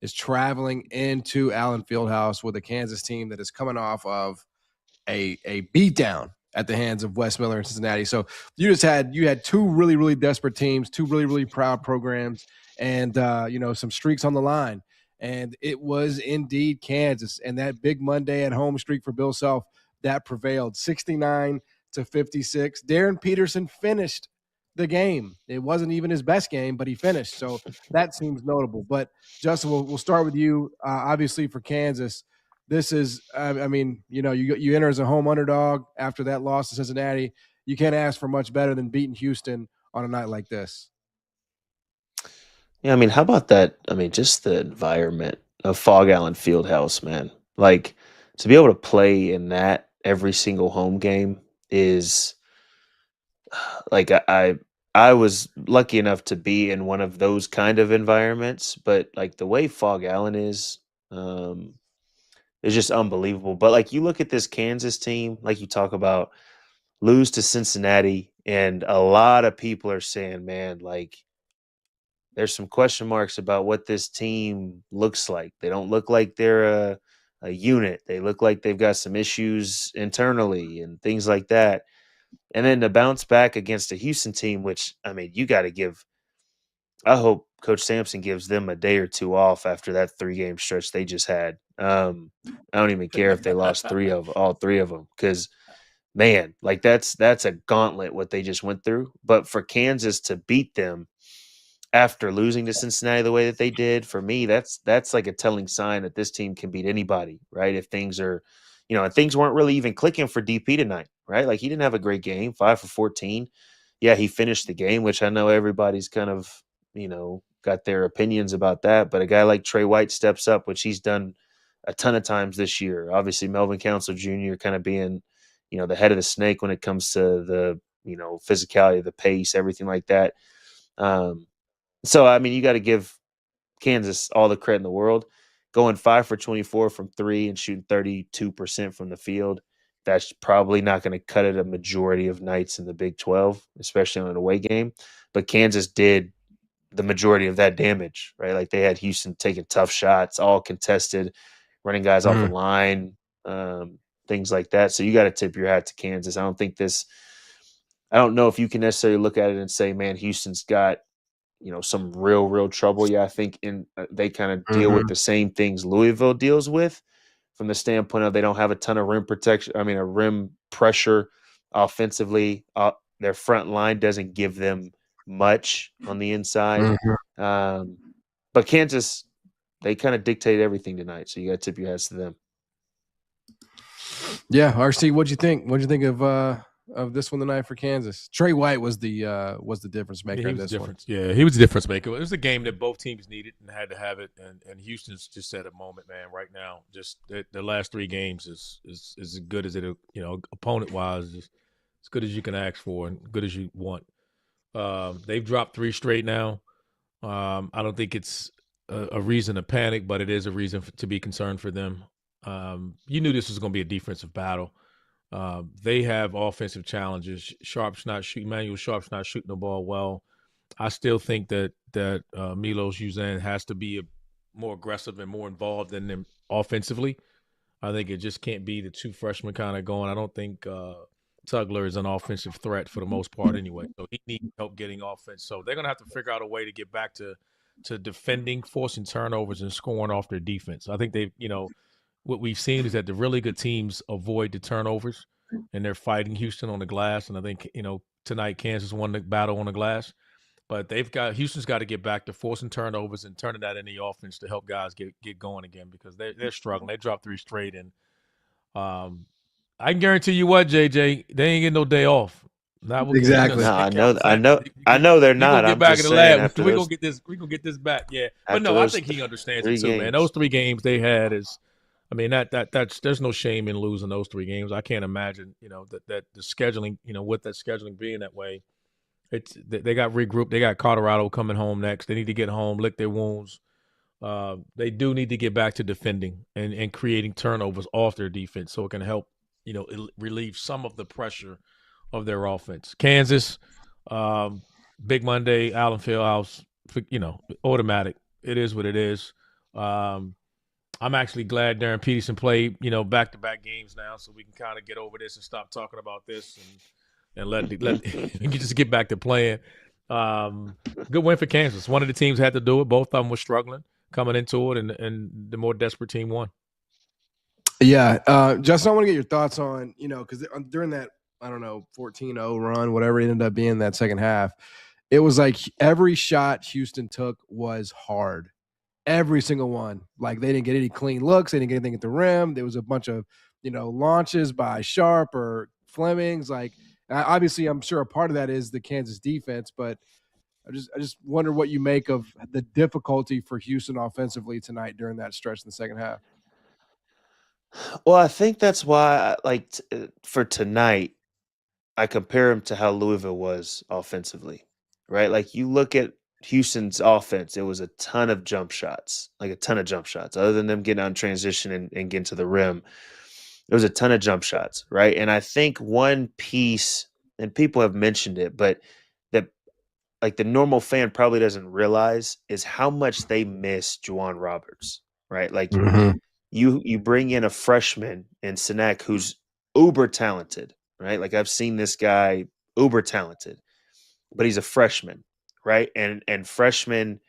is traveling into Allen Fieldhouse with a Kansas team that is coming off of a beatdown at the hands of West Miller and Cincinnati. So you had two really, really desperate teams, two really, really proud programs, and some streaks on the line. And it was indeed Kansas. And that big Monday at home streak for Bill Self, that prevailed 69-56. Darryn Peterson finished the game. It wasn't even his best game, but he finished. So that seems notable. But Justin, we'll start with you. Obviously for Kansas, this is, you enter as a home underdog after that loss to Cincinnati. You can't ask for much better than beating Houston on a night like this. Yeah, I mean, how about that? I mean, just the environment of Fog Allen Fieldhouse, man. Like to be able to play in that every single home game is like I was lucky enough to be in one of those kind of environments, but like the way Fog Allen um, is just unbelievable. But like you look at this Kansas team, like you talk about lose to Cincinnati, and a lot of people are saying, man, like there's some question marks about what this team looks like. They don't look like they're a unit. They look like they've got some issues internally and things like that. And then to bounce back against a Houston team, which I mean, you got to give. I hope Coach Sampson gives them a day or two off after that 3-game stretch they just had. I don't even care if they lost all three of them, because man, like that's a gauntlet what they just went through. But for Kansas to beat them after losing to Cincinnati the way that they did, for me, that's like a telling sign that this team can beat anybody, right? If things are, and things weren't really even clicking for DP tonight, right? Like he didn't have a great game, 5 for 14. Yeah, he finished the game, which I know everybody's kind of, got their opinions about that. But a guy like Trey White steps up, which he's done a ton of times this year. Obviously, Melvin Council Jr. kind of being, the head of the snake when it comes to the, physicality, the pace, everything like that. So, I mean, you got to give Kansas all the credit in the world. Going 5 for 24 from three and shooting 32% from the field, that's probably not going to cut it a majority of nights in the Big 12, especially on an away game. But Kansas did the majority of that damage, right? Like they had Houston taking tough shots, all contested, running guys off the line, things like that. So you got to tip your hat to Kansas. I don't know if you can necessarily look at it and say, man, Houston's got some real trouble. Yeah, I think they kind of deal with the same things Louisville deals with, from the standpoint of they don't have a ton of rim protection. I mean, a rim pressure offensively. Their front line doesn't give them much on the inside. But Kansas, they kind of dictate everything tonight. So you got to tip your hats to them. Yeah, RC, what'd you think? What'd you think of this one tonight for Kansas? Trey White was the difference maker in this one. Yeah, he was the difference maker. It was a game that both teams needed and had to have it. And Houston's just at a moment, man. Right now, just the last 3 games is as good as it. Opponent wise, as good as you can ask for and good as you want. They've dropped 3 straight now. I don't think it's a reason to panic, but it is a reason to be concerned for them. You knew this was going to be a defensive battle. They have offensive challenges. Emmanuel Sharp's not shooting the ball well. I still think that Milos Uzan has to be more aggressive and more involved in them offensively. I think it just can't be the 2 freshmen kind of going. I don't think Tugler is an offensive threat for the most part anyway. So he needs help getting offense. So they're going to have to figure out a way to get back to defending, forcing turnovers, and scoring off their defense. I think they've, what we've seen is that the really good teams avoid the turnovers, and they're fighting Houston on the glass. And I think, tonight Kansas won the battle on the glass. But Houston's got to get back to forcing turnovers and turning that into the offense to help guys get going again, because they're struggling. They dropped 3 straight, and I can guarantee you what, JJ, they ain't getting no day off. Exactly. No, I know they're not. Get back in the lab. We're gonna get this. We're gonna get this back. Yeah, but no, I think he understands it too, games. Man. Those 3 games they had is, I mean, that's there's no shame in losing those 3 games. I can't imagine, that the scheduling, with that scheduling being that way. They got regrouped. They got Colorado coming home next. They need to get home, lick their wounds. They do need to get back to defending and creating turnovers off their defense, so it can help, relieve some of the pressure of their offense. Kansas, Big Monday, Allen Fieldhouse, automatic. It is what it is. I'm actually glad Darryn Peterson played, back-to-back games now, so we can kind of get over this and stop talking about this and let you just get back to playing. Good win for Kansas. One of the teams had to do it. Both of them were struggling coming into it, and the more desperate team won. Yeah, Justin, I want to get your thoughts on, because during that, I don't know, 14-0 run, whatever it ended up being that second half, it was like every shot Houston took was hard. Every single one. Like, they didn't get any clean looks. They didn't get anything at the rim. There was a bunch of, launches by Sharp or Flemings. Like, obviously, I'm sure a part of that is the Kansas defense, but I just wonder what you make of the difficulty for Houston offensively tonight during that stretch in the second half. Well, I think that's why, for tonight, I compare him to how Louisville was offensively, right? Like, you look at Houston's offense, it was a ton of jump shots, other than them getting on transition and getting to the rim. There was a ton of jump shots, right? And I think one piece, and people have mentioned it, but that, like, the normal fan probably doesn't realize is how much they miss Juwan Roberts, right? Like, you bring in a freshman in Sinek who's uber talented, right? Like, I've seen this guy uber talented, but he's a freshman, right? And freshmen,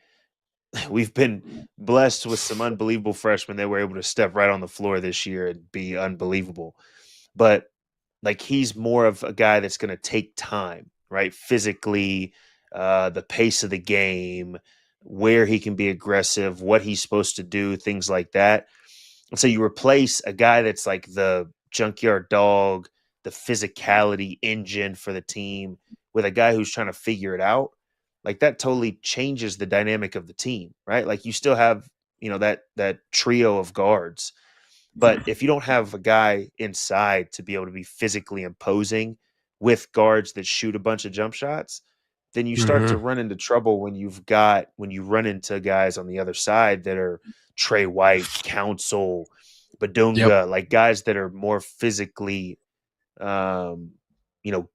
we've been blessed with some unbelievable freshmen that were able to step right on the floor this year and be unbelievable. But, like, he's more of a guy that's going to take time, right? Physically, the pace of the game, where he can be aggressive, what he's supposed to do, things like that. And so you replace a guy that's like the junkyard dog, the physicality engine for the team, with a guy who's trying to figure it out. Like, that totally changes the dynamic of the team, right? Like, you still have, that trio of guards. But if you don't have a guy inside to be able to be physically imposing with guards that shoot a bunch of jump shots, then you start to run into trouble when you run into guys on the other side that are Trey White, Council, Badunga, like guys that are more physically,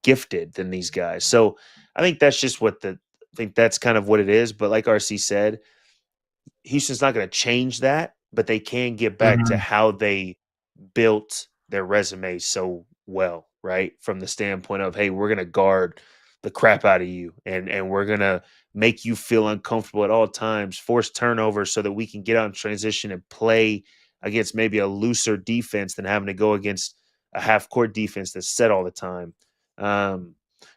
gifted than these guys. So I think that's just I think that's kind of what it is. But like RC said, Houston's not going to change that, but they can get back to how they built their resume so well, right? From the standpoint of, hey, we're going to guard the crap out of you, and we're going to make you feel uncomfortable at all times, force turnovers so that we can get out in transition and play against maybe a looser defense than having to go against a half-court defense that's set all the time.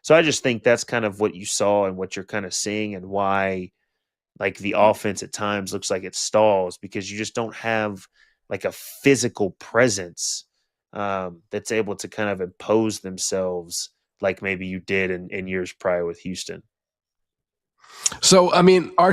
So I just think that's kind of what you saw and what you're kind of seeing, and why, like, the offense at times looks like it stalls, because you just don't have like a physical presence that's able to kind of impose themselves like maybe you did in years prior with Houston. So, I mean, our